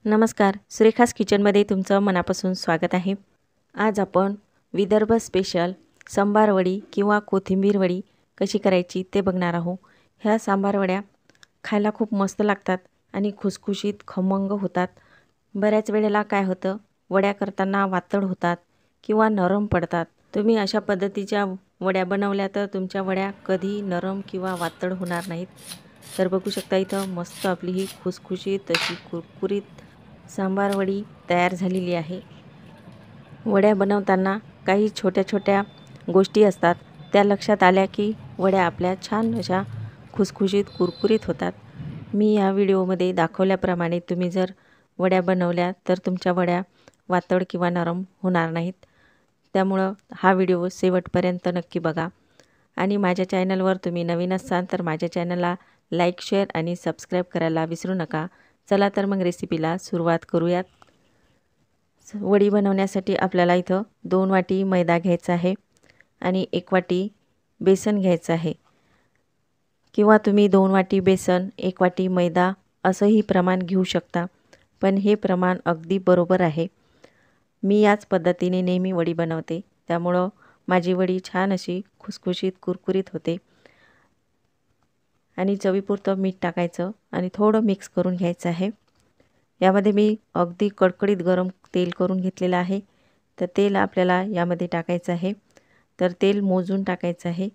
नमस्कार, सुरेखास किचनमध्ये तुमचं मनापासून स्वागत आहे। आज आपण विदर्भ स्पेशल सांबार वडी किंवा कोथिंबीर वडी कशी करायची ते बघणार आहोत। ह्या सांबार वड्या खायला खूप मस्त लागतात आणि खुसखुशीत खमंग होतात। बऱ्याच वेळेला काय होतं, वड्या करताना वातड होतात किंवा नरम पडतात। तुम्ही अशा पद्धतीच्या वड्या बनवल्या तर तुमच्या वड्या कधी नरम किंवा वातड होणार नाहीत। तर बघू शकता इथं मस्त आपली ही खुसखुशीत अशी कुरकुरीत सांबार वडी तयार झालेली आहे। वड्या बनवताना काही छोट्या-छोट्या गोष्टी असतात, त्या लक्षात आल्या की वड्या आपल्या छान अशा खुसखुशीत कुरकुरीत होतात। मी या व्हिडिओमध्ये दाखवल्याप्रमाणे तुम्ही जर वड्या बनवल्या तर तुमच्या वड्या वातड किंवा नरम होणार नाहीत। त्यामुळे हा व्हिडिओ शेवटपर्यंत नक्की बघा आणि माझ्या चॅनलवर तुम्ही नवीन असाल तर माझ्या चॅनलला लाईक, शेअर आणि सबस्क्राईब करायला विसरू नका। चला तर मग रेसिपीला सुरुवात करूयात। वडी बनवण्यासाठी आपल्याला इथं 2 वाटी मैदा घ्यायचा आहे आणि 1 वाटी बेसन घ्यायचं आहे, किंवा तुम्ही 2 वाटी बेसन 1 वाटी मैदा असंही प्रमाण घेऊ शकता, पण हे प्रमाण अगदी बरोबर आहे। मी याच पद्धतीने नेहमी वडी बनवते, त्यामुळे माझी वडी छान अशी खुसखुशीत कुरकुरीत होते। आणि चवीपुरतं मीठ टाकायचं आणि थोडं मिक्स करून घ्यायचं आहे। यामध्ये मी अगदी कडकडीत गरम तेल करून घेतलेलं आहे, तर तेल आपल्याला यामध्ये टाकायचं आहे। तर तेल मोजून टाकायचं आहे,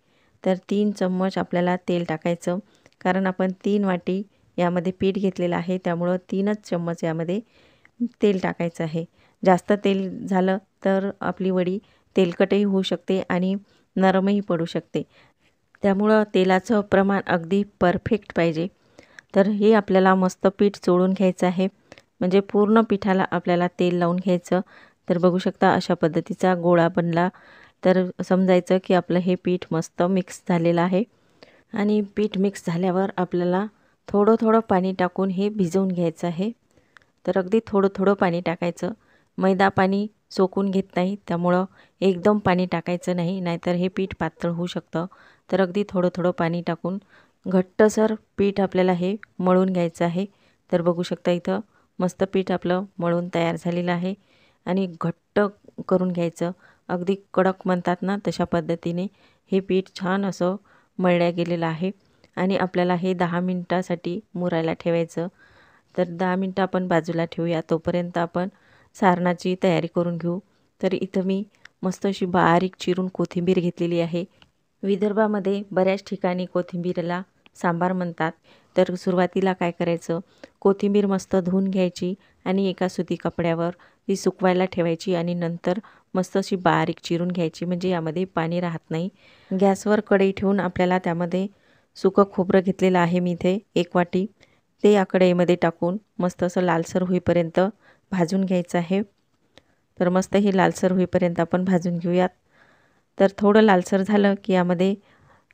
तर 3 चम्मच आपल्याला तेल टाकायचं, कारण आपण 3 वाटी यामध्ये पीठ घेतलेलं आहे, त्यामुळे 3च चम्मच यामध्ये तेल टाकायचं आहे। जास्त तेल झालं तर आपली वडी तेलकटही होऊ शकते आणि नरमही पडू शकते, त्यामुळे तेलाचं प्रमाण अगदी परफेक्ट पाहिजे। तर हे आपल्याला मस्त पीठ चोळून घ्यायचं आहे, म्हणजे पूर्ण पिठाला आपल्याला तेल लावून घ्यायचं। तर बघू शकता अशा पद्धतीचा गोळा बनला तर समजायचं की आपलं हे पीठ मस्त मिक्स झालेलं आहे। आणि पीठ मिक्स झाल्यावर आपल्याला थोडं पाणी टाकून हे भिजवून घ्यायचं आहे। तर अगदी थोडं पाणी टाकायचं, मैदा पाणी सोकून घेत नाही, त्यामुळं एकदम पाणी टाकायचं नाही, नाहीतर हे पीठ पातळ होऊ शकतं। तर अगदी थोडं पाणी टाकून घट्टसर पीठ आपल्याला हे मळून घ्यायचं आहे। तर बघू शकता इथं मस्त पीठ आपलं मळून तयार झालेलं आहे आणि घट्ट करून घ्यायचं, अगदी कडक म्हणतात ना तशा पद्धतीने हे पीठ छान असं मळल्या गेलेलं आहे। आणि आपल्याला हे 10 मिनिटासाठी मुरायला ठेवायचं। तर 10 मिनिटं आपण बाजूला ठेवूया, तोपर्यंत आपण सारणाची तयारी करून घेऊ। तर इथं मी मस्त अशी बारीक चिरून कोथिंबीर घेतलेली आहे। विदर्भामध्ये बऱ्याच ठिकाणी कोथिंबीरला सांबार म्हणतात। तर सुरुवातीला काय करायचं, कोथिंबीर मस्त धुवून घ्यायची आणि एका सुती कपड्यावर ती सुकवायला ठेवायची आणि नंतर मस्त अशी बारीक चिरून घ्यायची, म्हणजे यामध्ये पाणी राहत नाही। गॅसवर कढई ठेवून आपल्याला त्यामध्ये सुकं खोबरं घेतलेलं आहे मी इथे 1 वाटी, ते या कढईमध्ये टाकून मस्त असं लालसर होईपर्यंत भाजून घ्यायचं आहे। तर मस्त हे लालसर होईपर्यंत आपण भाजून घेऊयात। तर थोडं लालसर झालं की यामध्ये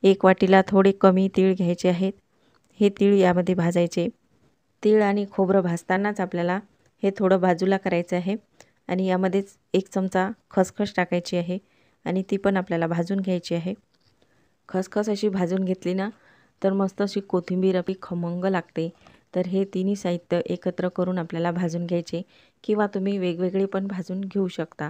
1 वाटीला थोडे कमी तीळ घ्यायचे आहेत, हे तीळ यामध्ये भाजायचे। तीळ आणि खोबरं भाजतानाच आपल्याला हे थोडं बाजूला करायचं आहे आणि यामध्येच 1 चमचा खसखस टाकायची आहे आणि ती पण आपल्याला भाजून घ्यायची आहे। खसखस अशी भाजून घेतली ना तर मस्त अशी कोथिंबीर आपली खमंग लागते। तर हे तिन्ही साहित्य एकत्र करून आपल्याला भाजून घ्यायचे, किंवा तुम्ही वेगवेगळे पण भाजून घेऊ शकता।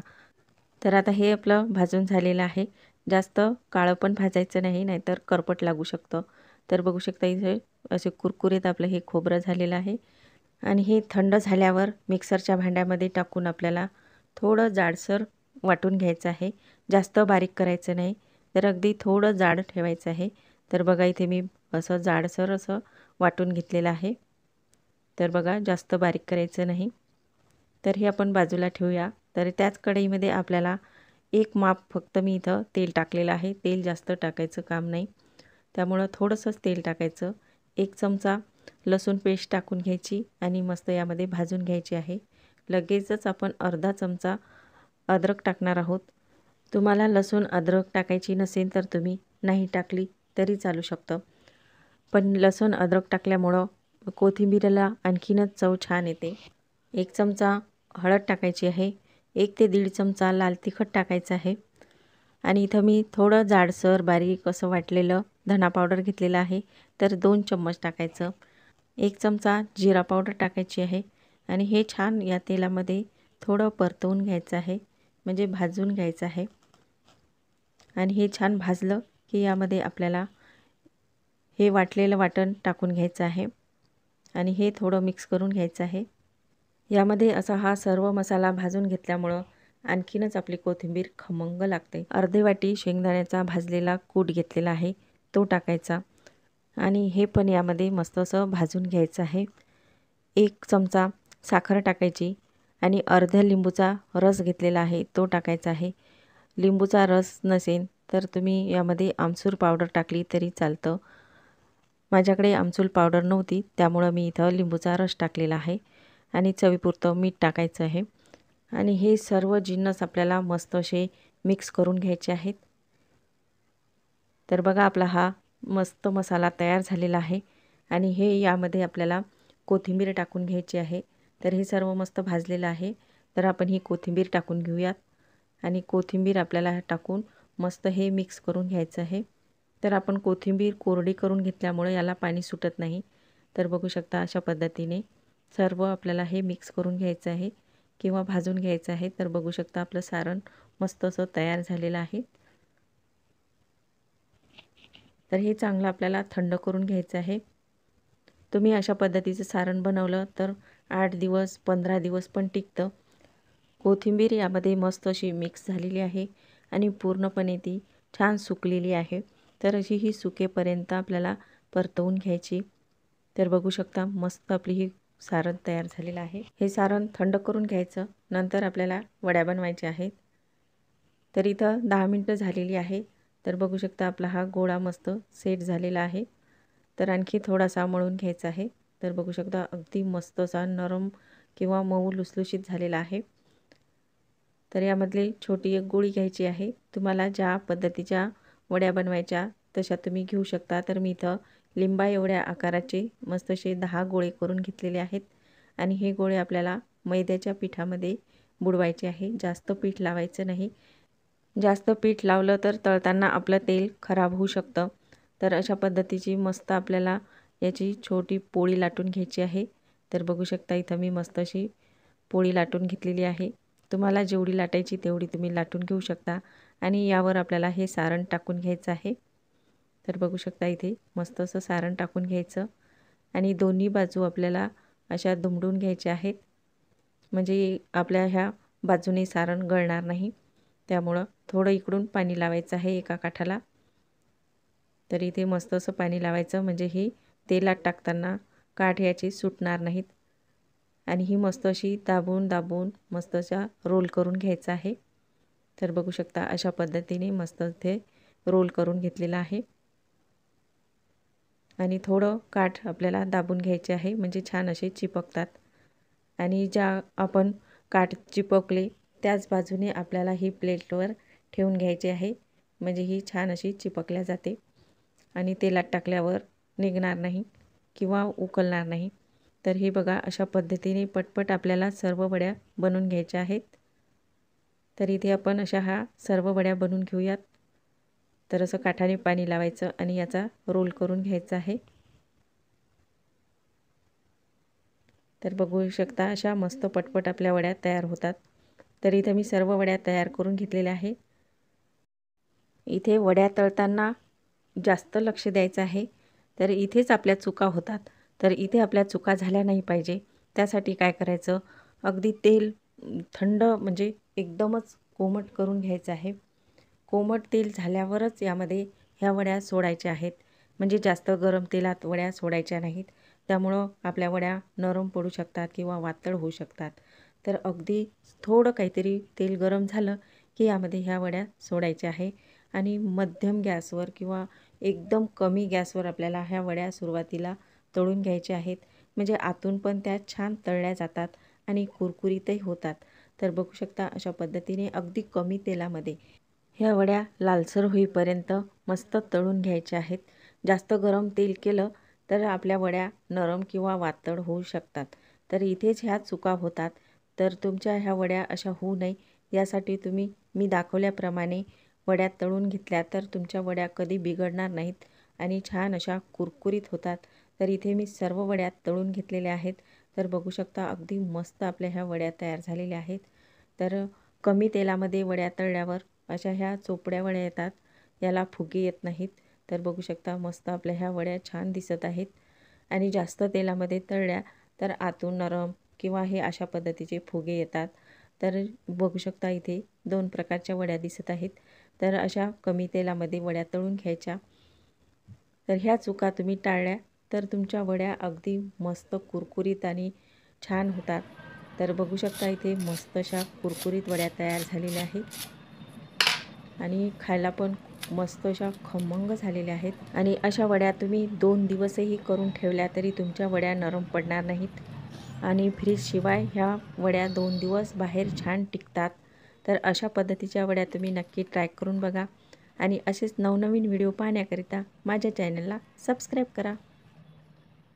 तर आता हे आपलं भाजून झालेलं आहे, जास्त काळं पण भाजायचं नाही, नाहीतर करपट लागू शकतं। तर बघू शकता इथे असे कुरकुरीत आपलं हे खोबरं झालेलं आहे आणि हे थंड झाल्यावर मिक्सरच्या भांड्यामध्ये टाकून आपल्याला थोडं जाडसर वाटून घ्यायचं आहे, जास्त बारीक करायचं नाही, तर अगदी थोडं जाड ठेवायचं आहे। तर बघा इथे मी असं जाडसर असं वाटून घेतलेलं आहे, तर बघा जास्त बारीक करायचं नाही। तर हे आपण बाजूला ठेवूया। तर त्याच कढईमध्ये आपल्याला 1 माप फक्त मी इथं तेल टाकलेलं आहे, तेल जास्त टाकायचं काम नाही, त्यामुळं थोडंसंच तेल टाकायचं। 1 चमचा लसूण पेस्ट टाकून घ्यायची आणि मस्त यामध्ये भाजून घ्यायची आहे। लगेचच आपण अर्धा चमचा अद्रक टाकणार आहोत। तुम्हाला लसूण अद्रक टाकायची नसेल तर तुम्ही नाही टाकली तरी चालू शकतं, पण लसूण अद्रक टाकल्यामुळं कोथिंबीरला आणखीनच चव छान येते। 1 चमचा हळद टाकायची आहे, 1 ते 1.5 चमचा लाल तिखट टाकायचं आहे आणि इथं मी थोडं जाडसर बारीक असं वाटलेलं धना पावडर घेतलेलं आहे, तर 2 चम्मच टाकायचं। 1 चमचा जिरा पावडर टाकायची आहे आणि हे छान या तेलामध्ये थोडं परतवून घ्यायचं आहे, म्हणजे भाजून घ्यायचं आहे। आणि हे छान भाजलं की यामध्ये आपल्याला हे वाटलेलं वाटण टाकून घ्यायचं आहे आणि हे थोडं मिक्स करून घ्यायचं आहे। यामध्ये असा हा सर्व मसाला भाजून घेतल्यामुळं आणखीनच आपली कोथिंबीर खमंग लागते। अर्धी वाटी शेंगदाण्याचा भाजलेला कूट घेतलेला आहे, तो टाकायचा आणि हे पण यामध्ये मस्त असं भाजून घ्यायचं आहे। 1 चमचा साखर टाकायची आणि अर्ध्या लिंबूचा रस घेतलेला आहे, तो टाकायचा आहे। लिंबूचा रस नसेल तर तुम्ही यामध्ये आमचूर पावडर टाकली तरी चालतं। माझ्याकडे आमचूर पावडर नव्हती, त्यामुळं मी इथं लिंबूचा रस टाकलेला आहे आणि चवीपुरतं मीठ टाकायचं आहे आणि हे सर्व जिन्नस आपल्याला मस्त असे मिक्स करून घ्यायचे आहेत। तर बघा आपला हा मस्त मसाला तयार झालेला आहे आणि हे यामध्ये आपल्याला कोथिंबीर टाकून घ्यायची आहे। तर हे सर्व मस्त भाजलेलं आहे, तर आपण ही कोथिंबीर टाकून घेऊयात आणि कोथिंबीर आपल्याला टाकून मस्त हे मिक्स करून घ्यायचं आहे। तर आपण कोथिंबीर कोरडी करून घेतल्यामुळे याला पाणी सुटत नाही। तर बघू शकता अशा पद्धतीने सर्व आपल्याला हे मिक्स करून घ्यायचं आहे किंवा भाजून घ्यायचं आहे। तर बघू शकता आपलं सारण मस्त असं तयार झालेलं आहे। तर हे चांगलं आपल्याला थंड करून घ्यायचं आहे। तुम्ही अशा पद्धतीचं सारण बनवलं तर 8 दिवस 15 दिवस पण टिकतं। कोथिंबीर यामध्ये मस्त अशी मिक्स झालेली आहे आणि पूर्णपणे ती छान सुकलेली आहे। तर अशी ही सुकेपर्यंत आपल्याला परतवून घ्यायची। तर बघू शकता मस्त आपली ही सारण तयार झालेलं आहे। हे सारण थंड करून घ्यायचं, नंतर आपल्याला वड्या बनवायच्या आहेत। तर इथं 10 मिनिटं झालेली आहे। तर बघू शकता आपला हा गोळा मस्त सेट झालेला आहे। तर आणखी थोडासा मळून घ्यायचा आहे। तर बघू शकता अगदी मस्त असा नरम किंवा मऊ लुसलुशीत झालेला आहे। तर यामधली छोटी एक गोळी घ्यायची आहे। तुम्हाला ज्या पद्धतीच्या वड्या बनवायच्या तशा तुम्ही घेऊ शकता। तर मी इथं लिंबा एवढ्या आकाराचे मस्त असे 10 गोळे करून घेतलेले आहेत आणि हे गोळे आपल्याला मैद्याच्या पिठामध्ये बुडवायचे आहे। जास्त पीठ लावायचं नाही, जास्त पीठ लावलं तर तळताना आपलं तेल खराब होऊ शकतं। तर अशा पद्धतीची मस्त आपल्याला याची छोटी पोळी लाटून घ्यायची आहे। तर बघू शकता इथं मी मस्त अशी पोळी लाटून घेतलेली आहे। तुम्हाला जेवढी लाटायची तेवढी तुम्ही लाटून घेऊ शकता आणि यावर आपल्याला हे सारण टाकून घ्यायचं आहे। तर बघू शकता इथे मस्त असं सारण टाकून घ्यायचं आणि दोन्ही बाजू आपल्याला अशा दुमडून घ्यायच्या आहेत, म्हणजे आपल्या ह्या बाजूने सारण गळणार नाही। त्यामुळं थोडं इकडून पाणी लावायचं आहे एका काठाला। तर इथे मस्त असं पाणी लावायचं, म्हणजे ही तेलात टाकताना काठ याची सुटणार नाहीत आणि ही मस्त अशी दाबून दाबून मस्त अशा रोल करून घ्यायचा आहे। तर बघू शकता अशा पद्धतीने मस्त इथे रोल करून घेतलेला आहे आणि थोडं काठ आपल्याला दाबून घ्यायचे आहे, म्हणजे छान असे चिपकतात आणि ज्या आपण काठ चिपकले त्याच बाजूने आपल्याला ही प्लेटवर ठेवून घ्यायची आहे, म्हणजे ही छान अशी चिपकल्या जाते आणि तेलात टाकल्यावर निघणार नाही किंवा उकलणार नाही। तर हे बघा अशा पद्धतीने पटपट आपल्याला सर्व वड्या बनवून घ्यायच्या आहेत। तर इथे आपण अशा ह्या सर्व वड्या बनवून घेऊयात। तर असं काठाने पाणी लावायचं आणि याचा रोल करून घ्यायचा आहे। तर बघू शकता अशा मस्त पटपट आपल्या वड्या तयार होतात। तर इथे मी सर्व वड्या तयार करून घेतलेल्या आहे। इथे वड्या तळताना जास्त लक्ष द्यायचं आहे, तर इथेच आपल्या चुका होतात। तर इथे आपल्या चुका झाल्या नाही पाहिजे, त्यासाठी काय करायचं, अगदी तेल थंड म्हणजे एकदमच कोमट करून घ्यायचं आहे। कोमट तेल झाल्यावरच यामध्ये ह्या वड्या सोडायच्या आहेत, म्हणजे जास्त गरम तेलात वड्या सोडायच्या नाहीत। त्यामुळं आपल्या वड्या नरम पडू शकतात किंवा वातळ होऊ शकतात। तर अगदी थोडं काहीतरी तेल गरम झालं की यामध्ये ह्या वड्या सोडायच्या आहे आणि मध्यम गॅसवर किंवा एकदम कमी गॅसवर आपल्याला ह्या वड्या सुरुवातीला तळून घ्यायच्या आहेत, म्हणजे आतून पण त्या छान तळल्या जातात आणि कुरकुरीतही होतात। तर बघू शकता अशा पद्धतीने अगदी कमी तेलामध्ये ह्या वड्या लालसर होईपर्यंत मस्त तळून घ्यायच्या आहेत। जास्त गरम तेल केलं तर आपल्या वड्या नरम किंवा वातळ होऊ शकतात। तर इथेच ह्या चुका होतात। तर तुमच्या ह्या वड्या अशा होऊ नये यासाठी तुम्ही मी दाखवल्याप्रमाणे वड्या तळून घेतल्या तर तुमच्या वड्या कधी बिघडणार नाहीत आणि छान अशा कुरकुरीत होतात। तर इथे मी सर्व वड्या तळून घेतलेल्या आहेत तर बघू शकता अगदी मस्त आपल्या ह्या वड्या तयार झालेल्या आहेत। तर कमी तेलामध्ये वड्या तळल्यावर अशा ह्या चोपड्या वड्या येतात, याला फुगे येत नाहीत। तर बघू शकता मस्त आपल्या ह्या वड्या छान दिसत आहेत आणि जास्त तेलामध्ये तळल्या तर आतून नरम किंवा हे अशा पद्धतीचे फुगे येतात। तर बघू शकता इथे 2 प्रकारच्या वड्या दिसत आहेत। तर अशा कमी तेलामध्ये वड्या तळून घ्यायच्या। तर ह्या चुका तुम्ही टाळल्या तर तुमच्या वड्या अगदी मस्त कुरकुरीत आणि छान होतात। तर बघू शकता इथे मस्त अशा कुरकुरीत वड्या तयार झालेल्या आहेत आणि खायला पण मस्त अशा खमंग झालेल्या आहेत। आणि अशा वड्या तुम्ही 2 दिवसही करून ठेवल्या तरी तुमच्या वड्या नरम पडणार नाहीत आणि फ्रीजशिवाय ह्या वड्या 2 दिवस बाहेर छान टिकतात। तर अशा पद्धतीच्या वड्या तुम्ही नक्की ट्राय करून बघा आणि असेच नवनवीन व्हिडिओ पाहण्याकरिता माझ्या चॅनलला सबस्क्राईब करा।